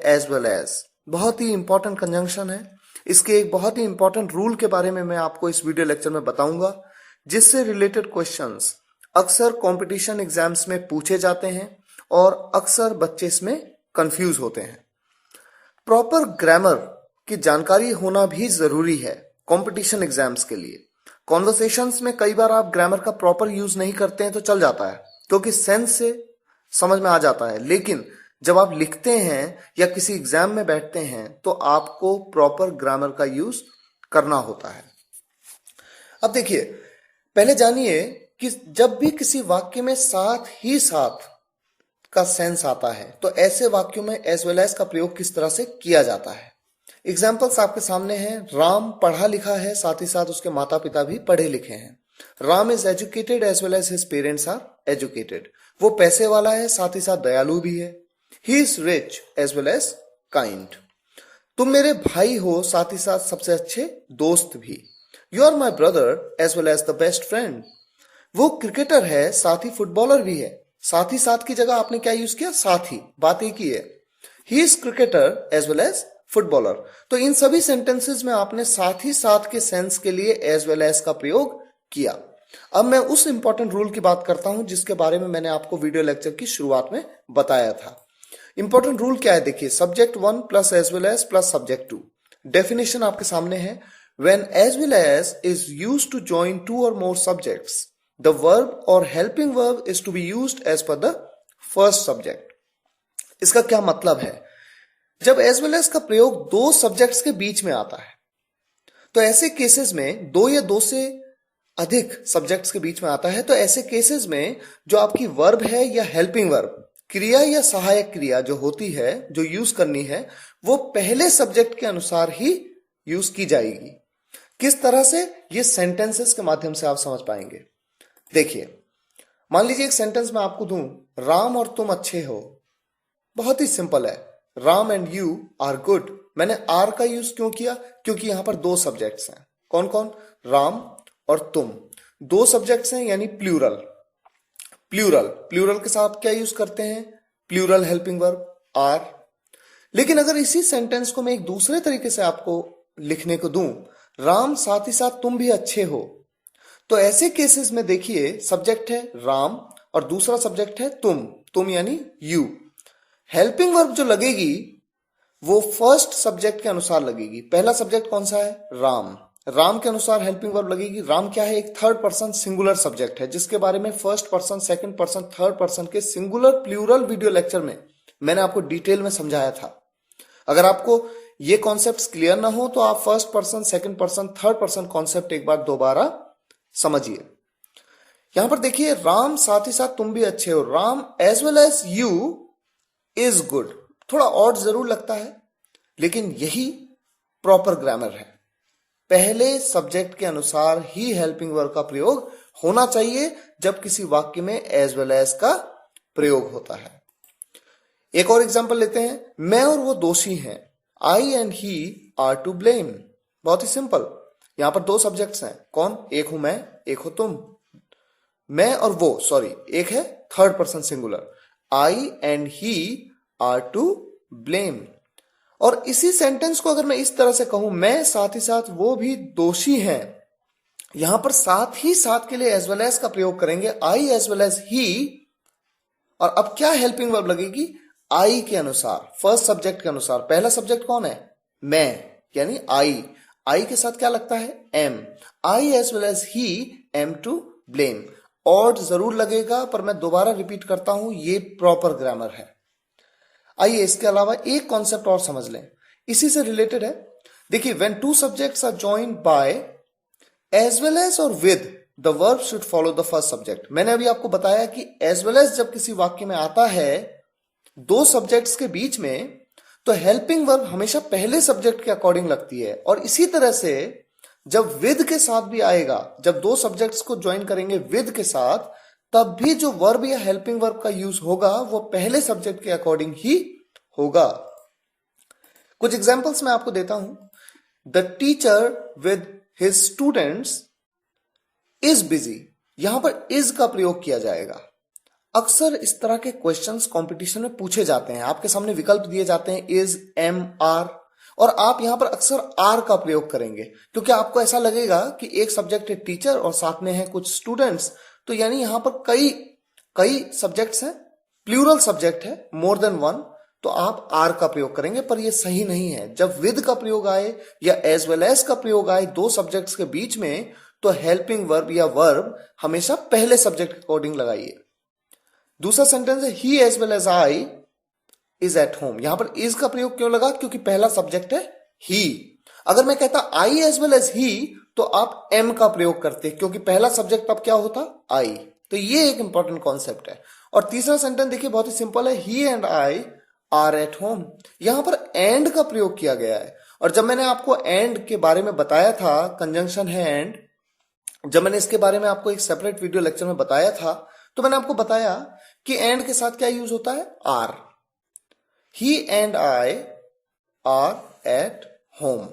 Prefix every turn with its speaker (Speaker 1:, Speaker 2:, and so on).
Speaker 1: As well as बहुत ही important conjunction है। इसके एक बहुत ही इंपॉर्टेंट रूल के बारे में मैं आपको इस वीडियो लेक्चर में बताऊंगा, जिससे रिलेटेड क्वेश्चंस अक्सर कंपटीशन एग्जाम्स में पूछे जाते हैं और अक्सर बच्चे इसमें कंफ्यूज होते हैं। प्रॉपर ग्रामर की जानकारी होना भी जरूरी है कंपटीशन एग्जाम्स के लिए। कॉन्वर्सेशंस में कई बार आप ग्रामर का प्रॉपर यूज नहीं करते हैं तो चल जाता है, क्योंकि सेंस से समझ में आ जाता है, लेकिन जब आप लिखते हैं या किसी एग्जाम में बैठते हैं तो आपको प्रॉपर ग्रामर का यूज करना होता है। अब देखिए, पहले जानिए कि जब भी किसी वाक्य में साथ ही साथ का सेंस आता है तो ऐसे वाक्यों में एज वेल एज का प्रयोग किस तरह से किया जाता है। एग्जाम्पल्स आपके सामने हैं। राम पढ़ा लिखा है, साथ ही साथ उसके माता पिता भी पढ़े लिखे हैं। Ram is educated as well as his parents are educated. वो पैसे वाला है, साथ ही साथ दयालु भी है। He is rich as well as kind. तुम मेरे भाई हो, साथ ही साथ सबसे अच्छे दोस्त भी। You are my brother as well as the best friend. वो क्रिकेटर है, साथ ही फुटबॉलर भी है। साथ ही साथ की जगह आपने क्या यूज किया? साथ ही, बात एक ही है। He is cricketer as well as footballer. तो इन सभी सेंटेंसेस में आपने साथ ही साथ के सेंस के लिए एज वेल एज का प्रयोग किया। अब मैं उस इंपॉर्टेंट रूल की बात करता हूं जिसके बारे में मैंने आपको वीडियो लेक्चर की शुरुआत में बताया था। इंपॉर्टेंट रूल क्या है? देखिए, subject 1 plus as well as plus subject 2। Definition आपके सामने है। When as well as is used to join 2 और मोर सब्जेक्ट्स, द वर्ब और helping verb is to be used as per the first subject. इसका क्या मतलब है? जब एज वेल एज का प्रयोग 2 सब्जेक्ट्स के बीच में आता है तो ऐसे केसेस में 2 या 2 से अधिक सब्जेक्ट्स के बीच में आता है, तो ऐसे केसेस में जो आपकी वर्ब है या हेल्पिंग वर्ब, क्रिया या सहायक क्रिया जो होती है, जो यूज करनी है, वो पहले सब्जेक्ट के अनुसार ही यूज की जाएगी। किस तरह से? ये सेंटेंसेस के माध्यम से आप समझ पाएंगे। देखिए, मान लीजिए एक सेंटेंस मैं आपको दूं, राम और तुम अच्छे हो। बहुत ही सिंपल है, Ram and you are good. मैंने आर का यूज क्यों किया? क्योंकि यहां पर 2 सब्जेक्ट्स हैं। कौन कौन? राम और तुम। 2 सब्जेक्ट्स हैं, यानी प्लूरल। प्लूरल के साथ क्या यूज करते हैं? Plural helping verb are. लेकिन अगर इसी सेंटेंस को मैं एक दूसरे तरीके से आपको लिखने को दूं, राम साथ ही साथ तुम भी अच्छे हो, तो ऐसे केसेस में देखिए, सब्जेक्ट है राम और दूसरा सब्जेक्ट है तुम यानी यू। हेल्पिंग वर्ब जो लगेगी वो फर्स्ट सब्जेक्ट के अनुसार लगेगी। पहला सब्जेक्ट कौन सा है? राम। राम के अनुसार हेल्पिंग वर्ब लगेगी। राम क्या है? एक थर्ड पर्सन सिंगुलर सब्जेक्ट है, जिसके बारे में first person, second person, third person के सिंगुलर प्लूरल वीडियो लेक्चर में मैंने आपको डिटेल में समझाया था। अगर आपको ये कॉन्सेप्ट्स क्लियर ना हो तो आप first person, second person, third person concept एक बार दोबारा समझिए। यहां पर देखिए, राम साथ ही साथ तुम भी अच्छे हो। Ram as well as you is good. थोड़ा ऑड जरूर लगता है, लेकिन यही प्रॉपर ग्रामर है। पहले सब्जेक्ट के अनुसार ही हेल्पिंग वर्ब का प्रयोग होना चाहिए जब किसी वाक्य में एज वेल एज का प्रयोग होता है। एक और एग्जांपल लेते हैं। मैं और वो दोषी हैं। I and he are to blame. बहुत ही सिंपल। यहां पर 2 सब्जेक्ट्स हैं। कौन? एक हूं मैं, एक हो तुम। मैं और वो, सॉरी, एक है third person singular. I and he are to blame. और इसी सेंटेंस को अगर मैं इस तरह से कहूं, मैं साथ ही साथ वो भी दोषी हैं, यहां पर साथ ही साथ के लिए एज वेल एज का प्रयोग करेंगे, आई एज वेल एज ही। और अब क्या हेल्पिंग वर्ब लगेगी? आई के अनुसार, फर्स्ट सब्जेक्ट के अनुसार। पहला सब्जेक्ट कौन है? मैं, यानी आई। आई के साथ क्या लगता है? Am. I as well as he am to blame. Odd जरूर लगेगा, पर मैं दोबारा रिपीट करता हूं, ये प्रॉपर ग्रामर है। आइए इसके अलावा एक कॉन्सेप्ट और समझ लें, इसी से रिलेटेड है। देखिए, when 2 subjects are joined by as well as और with, the verb should follow the first subject. मैंने अभी आपको बताया कि एज वेल एज जब किसी वाक्य में आता है 2 सब्जेक्ट्स के बीच में, तो हेल्पिंग वर्ब हमेशा पहले सब्जेक्ट के अकॉर्डिंग लगती है। और इसी तरह से जब विद के साथ भी आएगा, जब 2 सब्जेक्ट्स को ज्वाइन करेंगे विद के साथ, तब भी जो वर्ब या हेल्पिंग वर्ब का यूज होगा वो पहले सब्जेक्ट के अकॉर्डिंग ही होगा। कुछ एग्जांपल्स मैं आपको देता हूं। The teacher with his students is busy. यहां पर इज का प्रयोग किया जाएगा। अक्सर इस तरह के क्वेश्चंस कंपटीशन में पूछे जाते हैं। आपके सामने विकल्प दिए जाते हैं इज, एम, आर, और आप यहां पर अक्सर आर का प्रयोग करेंगे क्योंकि आपको ऐसा लगेगा कि एक सब्जेक्ट है टीचर और साथ में है कुछ स्टूडेंट्स, तो यानी यहां पर कई कई सब्जेक्ट्स हैं, प्लूरल सब्जेक्ट है, मोर देन वन, तो आप आर का प्रयोग करेंगे। पर यह सही नहीं है। जब विद का प्रयोग आए या एज वेल एज का प्रयोग आए दो सब्जेक्ट्स के बीच में, तो हेल्पिंग वर्ब या वर्ब हमेशा पहले सब्जेक्ट के अकॉर्डिंग लगाइए। दूसरा सेंटेंस है he as well as I is at home. यहां पर इज का प्रयोग क्यों लगा? क्योंकि पहला सब्जेक्ट है ही। अगर मैं कहता आई एज वेल एज ही, तो आप एम का प्रयोग करते क्योंकि पहला सब्जेक्ट अब क्या होता? आई। तो ये एक इंपॉर्टेंट कॉन्सेप्ट है। और तीसरा सेंटेंस देखिए बहुत ही सिंपल है, he and I are at home. यहां पर एंड का प्रयोग किया गया है। और जब मैंने आपको एंड के बारे में बताया था, कंजंक्शन है एंड, जब मैंने इसके बारे में आपको एक सेपरेट वीडियो लेक्चर में बताया था, तो मैंने आपको बताया कि एंड के साथ क्या यूज होता है? Are. He and I are at home.